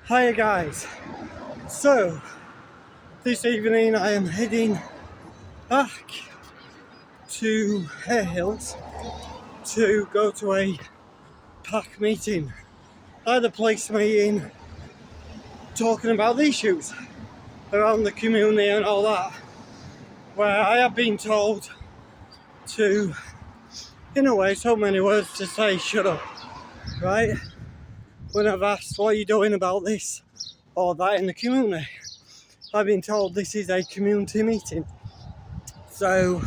Hiya guys, so this evening I am heading back to Harehills to go to a PACT meeting. I had a police meeting talking about the issues around the community and all that, where I have been told to, in a way, so many words to say shut up, right? When I've asked what are you doing about this or that in the community, I've been told this is a community meeting. So,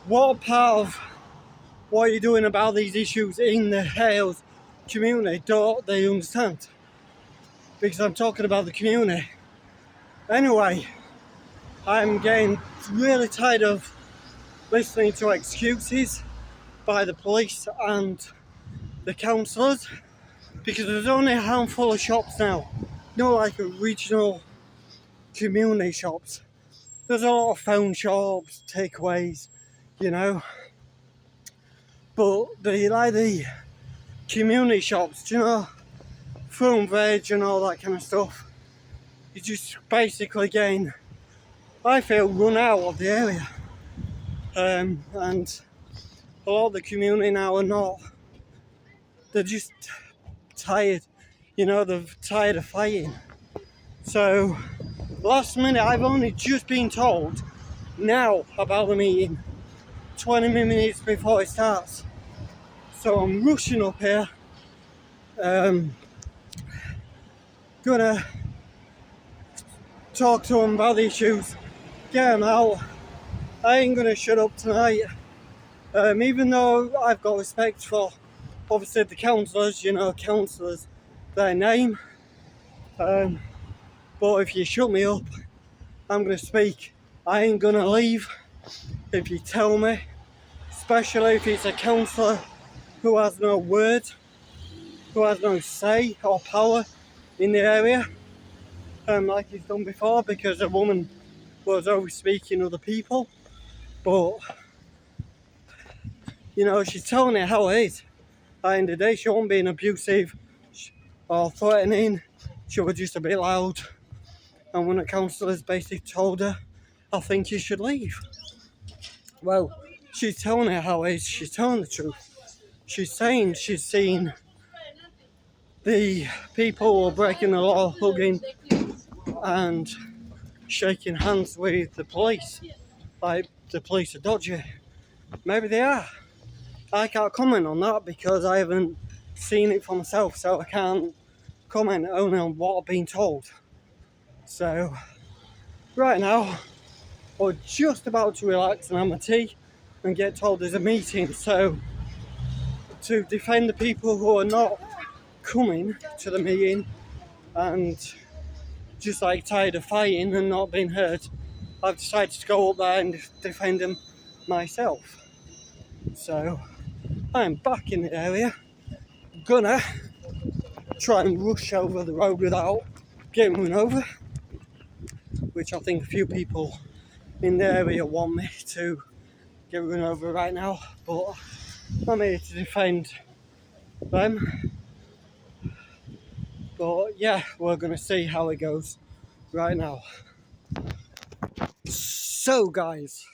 what part of what you're doing about these issues in the Harehills community don't they understand? Because I'm talking about the community. Anyway, I'm getting really tired of listening to excuses by the police and the councillors, because there's only a handful of shops now, like regional community shops. There's a lot of phone shops, takeaways, but the community shops, fruit and veg and all that kind of stuff, you're just basically getting, I feel, run out of the area. And a lot of the community now are not, they're just tired, they're tired of fighting. So, last minute, I've only just been told now about the meeting, 20 minutes before it starts. So I'm rushing up here, gonna talk to them about the issues, get them out. I ain't gonna shut up tonight, even though I've got respect for, obviously, the councillors, councillors, their name. But if you shut me up, I'm gonna speak. I ain't gonna leave if you tell me, especially if it's a councillor who has no word, who has no say or power in the area, like he's done before, because a woman was always speaking other people. But, she's telling it how it is. At the end of the day, she wasn't being abusive or threatening. She was just a bit loud. And when the councillors basically told her, I think you should leave. Well, she's telling it how it is. She's telling the truth. She's saying she's seen the people who are breaking the law, hugging and shaking hands with the police. Like the police are dodgy. Maybe they are. I can't comment on that because I haven't seen it for myself, so I can't comment only on what I've been told. So, right now, we're just about to relax and have my tea and get told there's a meeting. So, to defend the people who are not coming to the meeting and just tired of fighting and not being heard, I've decided to go up there and defend them myself. So, I'm back in the area, gonna try and rush over the road without getting run over, which I think a few people in the area want me to get run over right now, but I'm here to defend them. But yeah, we're gonna see how it goes right now. So guys,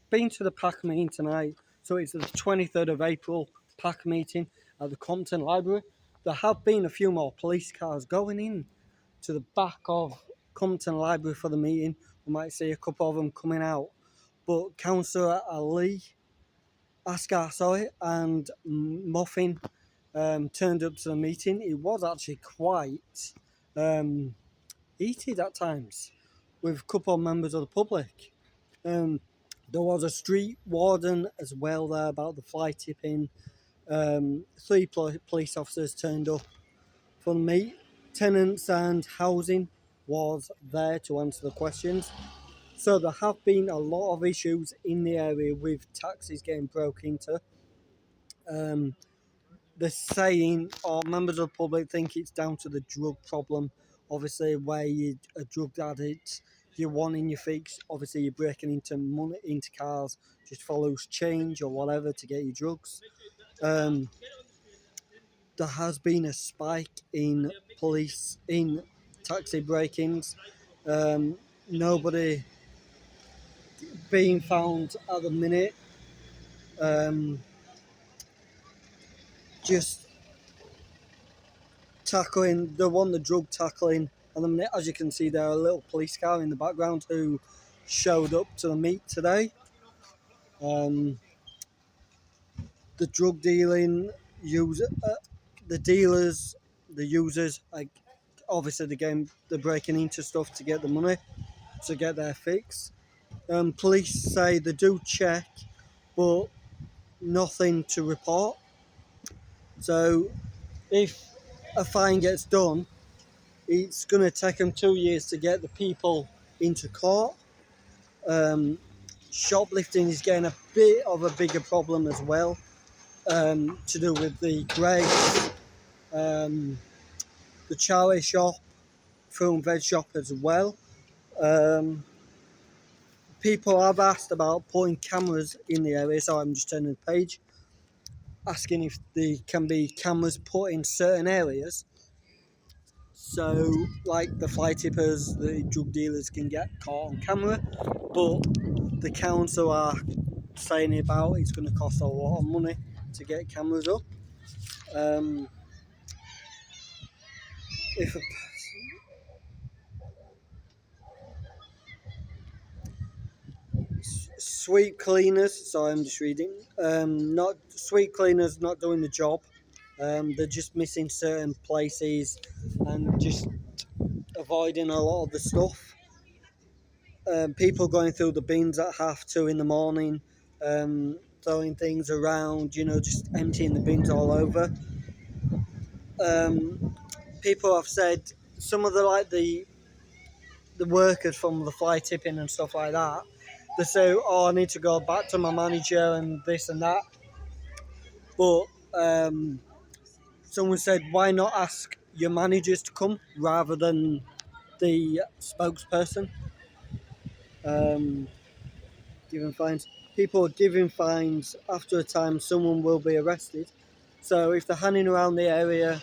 been to the PACT meeting tonight. So it's the 23rd of April PACT meeting at the Compton Library. There have been a few more police cars going in to the back of Compton Library for the meeting. We might see a couple of them coming out. But Councillor Ali Asghar, and Muffin turned up to the meeting. It was actually quite heated at times with a couple of members of the public. There was a street warden as well there about the fly tipping. 3 police officers turned up for the meet. Tenants and housing was there to answer the questions. So there have been a lot of issues in the area with taxis getting broke into. They're saying, or members of the public think it's down to the drug problem. Obviously, where you're a drug addict, you're wanting your fix. Obviously, you're breaking into cars just for loose change or whatever to get your drugs. There there has been a spike in taxi break-ins. Nobody being found at the minute. Just tackling, they want the drug tackling at the minute. As you can see, there are a little police car in the background who showed up to the meet today. The drug dealing the dealers, the users, like obviously they're breaking into stuff to get the money, to get their fix. Police say they do check, but nothing to report. So if a fine gets done, it's going to take them 2 years to get the people into court. Shoplifting is getting a bit of a bigger problem as well, to do with the Greggs, the charity shop, fruit and veg shop as well. People have asked about putting cameras in the area, so I'm just turning the page, asking if there can be cameras put in certain areas, so like the fly tippers, the drug dealers can get caught on camera. But the council are saying about it's going to cost a lot of money to get cameras up. If a sweep cleaners, sorry, I'm just reading. Not sweep cleaners not doing the job. They're just missing certain places and just avoiding a lot of the stuff. People going through the bins at 2:30 in the morning, throwing things around, just emptying the bins all over. People have said some of the workers from the fly tipping and stuff like that, they say, oh, I need to go back to my manager and this and that. But someone said, why not ask your managers to come rather than the spokesperson? Giving fines. People are giving fines. After a time, someone will be arrested. So if they're hanging around the area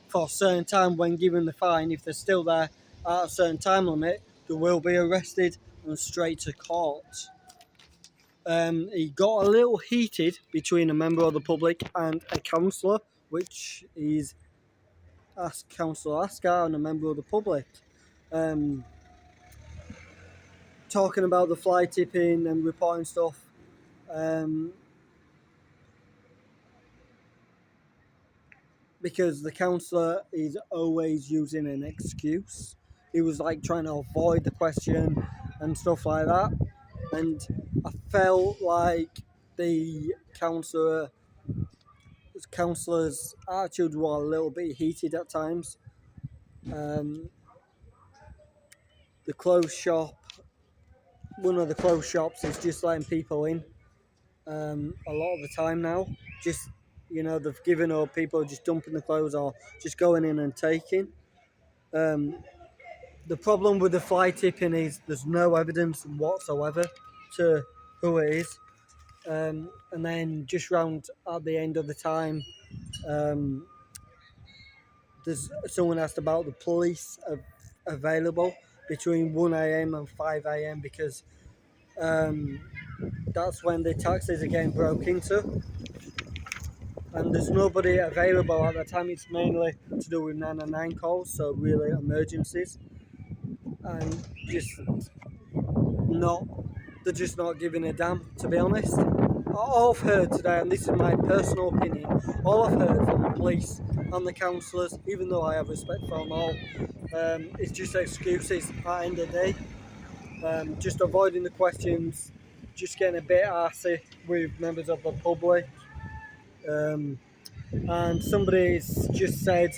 for a certain time when given the fine, if they're still there at a certain time limit, they will be arrested and straight to court. It got a little heated between a member of the public and a councillor, which is Councillor Ascar and a member of the public. Talking about the fly tipping and reporting stuff. Because the councillor is always using an excuse. He was like trying to avoid the question and stuff like that. And I felt like the councillor's attitude was a little bit heated at times. The clothes shop, one of the clothes shops is just letting people in a lot of the time now. Just, they've given up, people are just dumping the clothes or just going in and taking. The problem with the fly tipping is there's no evidence whatsoever to who it is. And then just round at the end of the time, there's someone asked about the police available between 1 a.m. and 5 a.m. because that's when the taxis are getting broke into. And there's nobody available at that time. It's mainly to do with 999 calls, so really emergencies. And they're just not giving a damn, to be honest. All I've heard today, and this is my personal opinion, all I've heard from the police and the councillors, even though I have respect for them all, it's just excuses at the end of the day. Just avoiding the questions, just getting a bit arsey with members of the public. And somebody's just said,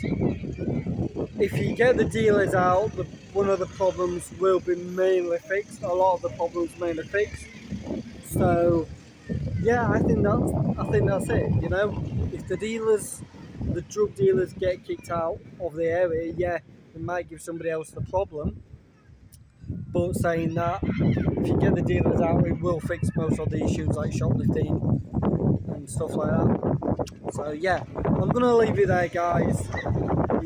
if you get the dealers out, one of the problems will be mainly fixed. A lot of the problems mainly fixed. So, yeah, I think that's it. If the drug dealers get kicked out of the area, yeah, it might give somebody else the problem. But saying that, if you get the dealers out, it will fix most of the issues like shoplifting and stuff like that. So yeah, I'm gonna leave it there, guys.